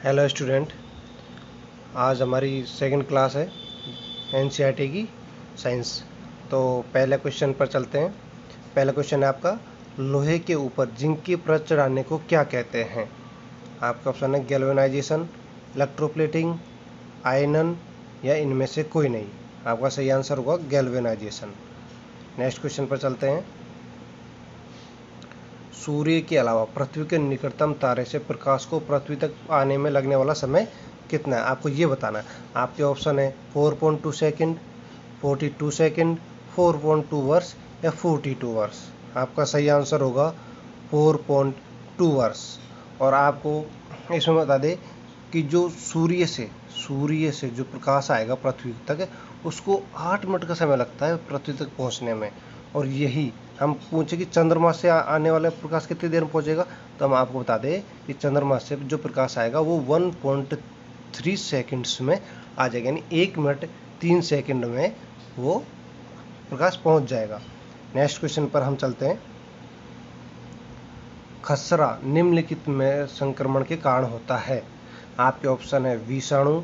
Hello student, आज हमारी second class है एनसीईआरटी की साइंस। तो पहले क्वेश्चन पर चलते हैं। पहला क्वेश्चन है आपका, लोहे के ऊपर जिंक की परत चढ़ाने को क्या कहते हैं? आपका ऑप्शन है गैल्वेनाइजेशन, इलेक्ट्रोप्लेटिंग, आयनन या इनमें से कोई नहीं। आपका सही आंसर होगा गैल्वेनाइजेशन। नेक्स्ट क्वेश्चन पर चलते हैं। सूर्य के अलावा पृथ्वी के निकटतम तारे से प्रकाश को पृथ्वी तक आने में लगने वाला समय कितना है? आपको ये बताना है। आपके ऑप्शन है 4.2 सेकंड, 42 सेकंड, 4.2 वर्ष या 42 वर्ष। आपका सही आंसर होगा 4.2 वर्ष। और आपको इसमें बता दें कि जो सूर्य से जो प्रकाश आएगा पृथ्वी तक, उसको 8 मिनट का समय लगता है पृथ्वी तक पहुंचने में। और यही हम पूछे कि चंद्रमा से आने वाला प्रकाश कितनी देर में पहुंचेगा, तो हम आपको बता दें कि चंद्रमा से जो प्रकाश आएगा वो 1.3 सेकंड्स में आ जाएगा, यानी 1 मिनट 3 सेकंड में वो प्रकाश पहुंच जाएगा। नेक्स्ट क्वेश्चन पर हम चलते हैं। खसरा निम्नलिखित में संक्रमण के कारण होता है। आपके ऑप्शन है विषाणु,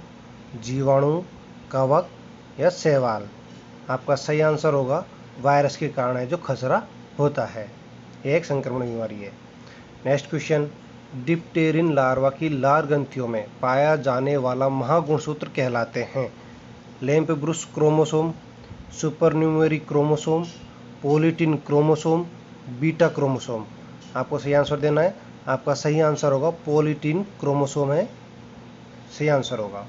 जीवाणु, कवक या शैवाल। आपका सही आंसर होगा वायरस के कारण है जो खसरा होता है। यह एक संक्रमण बीमारी है। नेक्स्ट क्वेश्चन, डिप्टेरिन लार्वा की लार ग्रंथियों में पाया जाने वाला महागुणसूत्र कहलाते हैं? Lamp brush chromosome, supernumerary chromosome, polytene chromosome, beta chromosome. आपको सही आंसर देना है। आपका सही आंसर होगा पोलिटिन क्रोमोसोम है, सही आंसर होगा।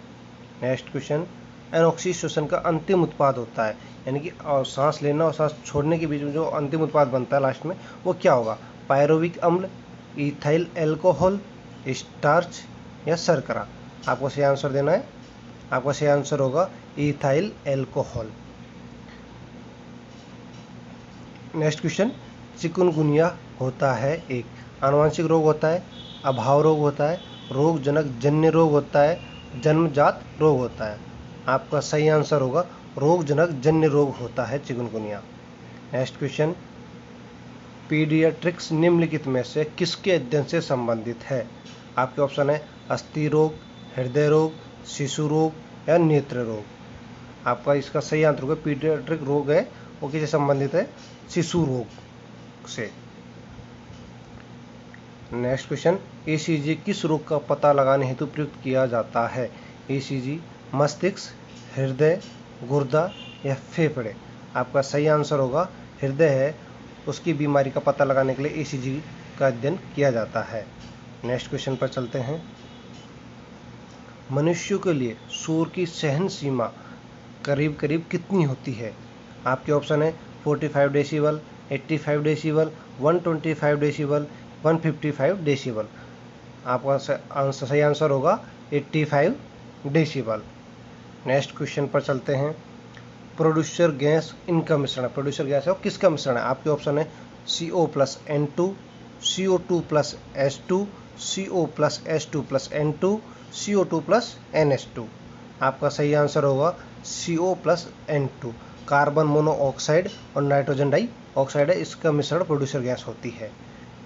नेक्स्ट क्वेश्चन, एनॉक्सी श्वसन का अंतिम उत्पाद होता है, यानी कि सांस लेना और सांस छोड़ने के बीच में जो अंतिम उत्पाद बनता है लास्ट में, वो क्या होगा? पायरुविक अम्ल, इथाइल एल्कोहल, स्टार्च या शर्करा। आपको सही आंसर देना है। आपका सही आंसर होगा ethyl alcohol. Next question, chikungunya होता है एक आनुवंशिक रोग होता है, अभाव रोग होता है, रोगजनक जन्य रोग होता है, जन्मजात रोग होता है? आपका सही आंसर होगा रोगजनक जन्य रोग होता है चिकुनगुनिया। नेक्स्ट क्वेश्चन, पीडियाट्रिक्स निम्नलिखित में से किसके अध्ययन से संबंधित है? आपके ऑप्शन है अस्थि रोग, हृदय रोग, शिशु रोग या नेत्र रोग। आपका इसका सही आंसर होगा पीडियाट्रिक रोग है वो किससे संबंधित है? शिशु रोग से। नेक्स्ट क्वेश्चन, ईसीजी किस रोग का पता लगाने हेतु प्रयुक्त किया जाता है? ईसीजी मस्तिष्क, हृदय, गुर्दा या फेफड़े? आपका सही आंसर होगा हृदय है, उसकी बीमारी का पता लगाने के लिए ईसीजी का अध्ययन किया जाता है। नेक्स्ट क्वेश्चन पर चलते हैं। मनुष्यों के लिए शोर की सहन सीमा करीब करीब कितनी होती है? आपके ऑप्शन है 45 डेसिबल, 85 डेसिबल, 125 डेसिबल, 155 डेसिबल। आपका सही आंसर होगा 85 डेसिबल। नेक्स्ट क्वेश्चन पर चलते हैं। प्रोड्यूसर गैस इनका मिश्रण है, प्रोड्यूसर गैस है वो किसका मिश्रण है? आपके ऑप्शन है CO+N2, CO2+S2, CO+S2+N2, CO2+NH2। आपका सही आंसर होगा CO+N2। कार्बन मोनोऑक्साइड और नाइट्रोजन डाइऑक्साइड है, इसका मिश्रण प्रोड्यूसर गैस होती है।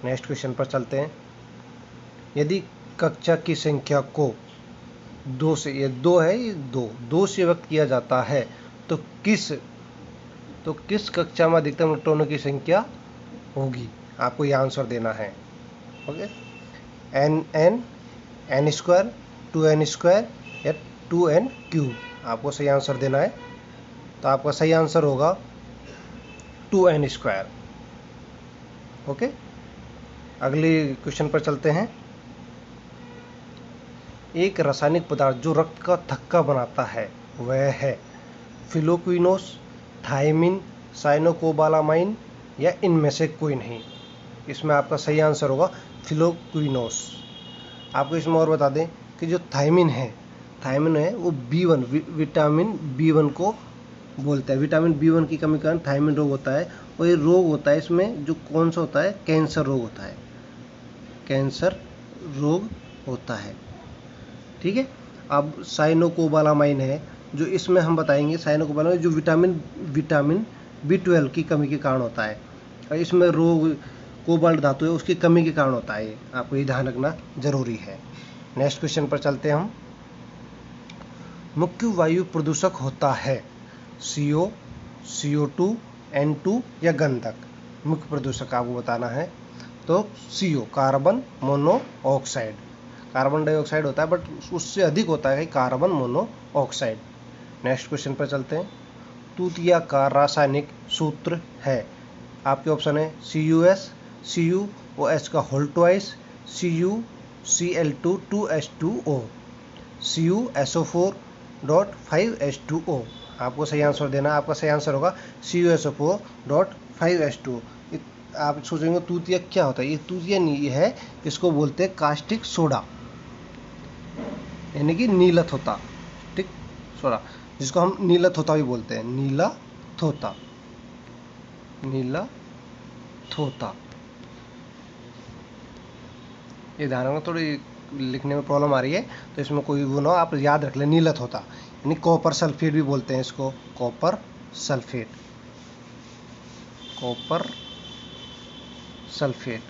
नेक्स्ट क्वेश्चन पर चलते हैं। यदि कक्षा की संख्या को 2 से, ये 2 है, ये 2 से व्यक्त किया जाता है तो किस कक्षा में अधिकतम इलेक्ट्रॉनों की संख्या होगी? आपको यह आंसर देना है। ओके, n², 2n² या 2n³ आपको सही आंसर देना है। तो आपका सही आंसर होगा 2n²। ओके, अगले क्वेश्चन पर चलते हैं। एक रासायनिक पदार्थ जो रक्त का थक्का बनाता है वह है फिलोक्विनोस, थायमिन, साइनोकोबालामाइन या इनमें से कोई नहीं। इसमें आपका सही आंसर होगा फिलोक्विनोस। आपको इसमें और बता दें कि जो थायमिन है वो B1 विटामिन B1 को बोलता है। विटामिन B1 की कमी के कारण थायमिन रोग होता है, और ये रोग होता है इसमें जो कौन सा होता है? कैंसर रोग होता है, कैंसर रोग होता है। ठीक है। अब साइनोकोबालामाइन है जो इसमें हम बताएंगे, साइनोकोबालामाइन जो विटामिन B12 की कमी के कारण होता है, और इसमें रोग कोबाल्ट धातु है उसकी कमी के कारण होता है। आपको ये ध्यान रखना जरूरी है। नेक्स्ट क्वेश्चन पर चलते हैं हम। मुख्य वायु प्रदूषक होता है CO, CO2, N2 या गंधक। मुख्य प्रदूषक आपको बताना है। तो CO carbon monoxide, carbon dioxide होता है बट उससे अधिक होता है कार्बन मोनोऑक्साइड। नेक्स्ट क्वेश्चन पर चलते हैं। तूतिया का रासायनिक सूत्र है। आपके ऑप्शन है CuS, CuOH का whole twice, CuCl2 2H2O, CuSO4.5H2O। आपको सही आंसर देना है। आपका सही आंसर होगा CuSO4.5H2O। आप सोचेंगे तूतिया क्या होता है? ये तूतिया नहीं है, इसको बोलते हैं कास्टिक सोडा, यानी कि नीला थोता, ठीक, सोडा, जिसको हम नीला थोता भी बोलते हैं। नीला थोता, नीला थोता। ये ध्यान रखना, थोड़ी लिखने में प्रॉब्लम आ रही है तो इसमें कोई वो ना, आप याद रख लें। नीलत होता यानी कॉपर सल्फेट भी बोलते हैं इसको, copper sulphate, copper sulphate,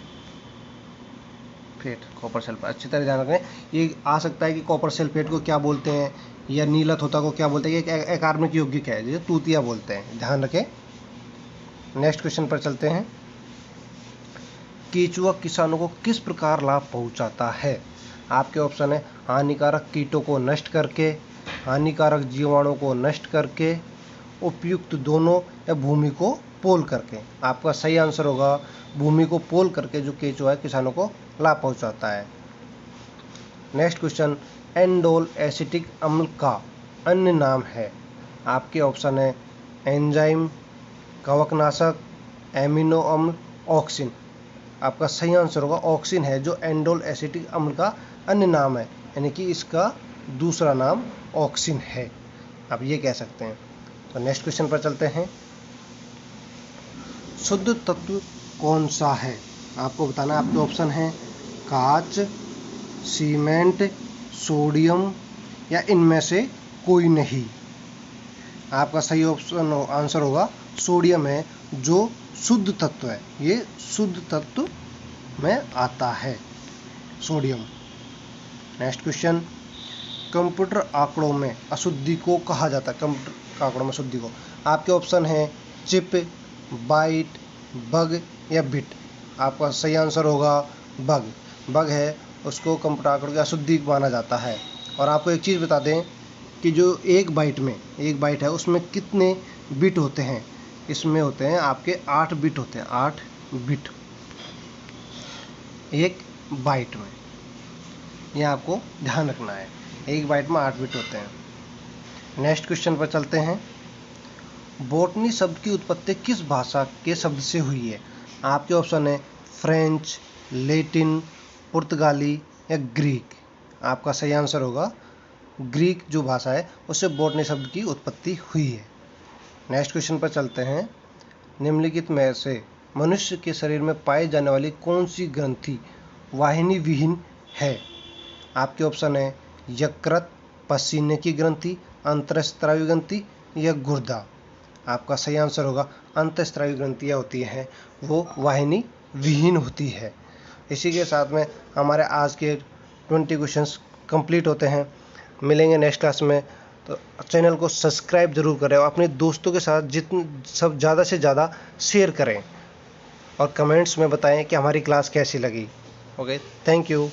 copper sulphate. अच्छी तरह ध्यान रखें। ये आ सकता है कि कॉपर सल्फेट को क्या बोलते हैं या नीलत होता को क्या बोलते हैं, ये अकार्बनिक यौगिक है जिसे तूतिया बोलते हैं, ध्यान रखें। नेक्स्ट क्वेश्चन पर चलते हैं। केचुआ किसानों को किस प्रकार लाभ पहुंचाता है? आपके ऑप्शन है हानिकारक कीटों को नष्ट करके, हानिकारक जीवाणुओं को नष्ट करके, उपयुक्त दोनों, या भूमि को पोल करके। आपका सही आंसर होगा भूमि को पोल करके जो केचुआ है किसानों को लाभ पहुंचाता है। Next question. एंडोल एसिटिक अम्ल का अन्य नाम है। आपके ऑप्शन है एंजाइम, कवकनाशक, एमिनो अम्ल, ऑक्सिन। आपका सही आंसर होगा ऑक्सिन है, जो एंडोल एसिटिक अम्ल का अन्य नाम है, यानी कि इसका दूसरा नाम ऑक्सिन है, आप ये कह सकते हैं। तो नेक्स्ट क्वेश्चन पर चलते हैं। शुद्ध तत्व कौन सा है? आपको बताना। आपके ऑप्शन है कांच, सीमेंट, सोडियम, या इनमें से कोई नहीं। आपका सही ऑप्शन आंसर होगा सोडियम है, जो शुद्ध तत्व है। ये शुद्ध तत्व में आता है, सोडियम। Next question. कंप्यूटर आंकड़ों में अशुद्धि को कहा जाता है। कंप्यूटर आंकड़ों में अशुद्धि को। आपके ऑप्शन है चिप, बाइट, बग, या बिट। आपका सही आंसर होगा बग। बग है, उसको कंप्यूटर आंकड़ों की अशुद्धि माना जाता है। और आपको एक चीज़ बता दें कि जो एक बाइट है उसमें कितने बिट होते हैं? इसमें होते हैं आपके 8 बिट होते हैं, 8 बिट एक बाइट में। यह आपको ध्यान रखना है, एक बाइट में 8 बिट होते हैं। नेक्स्ट क्वेश्चन पर चलते हैं। बॉटनी शब्द की उत्पत्ति किस भाषा के शब्द से हुई है? आपके ऑप्शन है फ्रेंच, लैटिन, पुर्तगाली, या ग्रीक। आपका सही आंसर होगा ग्रीक जो भाषा है उससे बॉटनी शब्द की उत्पत्ति हुई है। नेक्स्ट क्वेश्चन पर चलते हैं। निम्नलिखित में से मनुष्य के शरीर में पाई जाने वाली कौन सी ग्रंथि वाहिनी विहीन है? आपके ऑप्शन है यकृत, पसीने की ग्रंथि, अंतःस्रावी ग्रंथि, या गुर्दा। आपका सही आंसर होगा अंतःस्रावी ग्रंथियाँ होती हैं वो वाहिनी विहीन होती है। इसी के साथ में हमारे आज के 20 क्वेश्चंस कंप्लीट होते हैं। मिलेंगे नेक्स्ट क्लास में। तो चैनल को सब्सक्राइब जरूर करें और अपने दोस्तों के साथ सब ज़्यादा से ज़्यादा शेयर करें और कमेंट्स में बताएं कि हमारी क्लास कैसी लगी। Okay, thank you.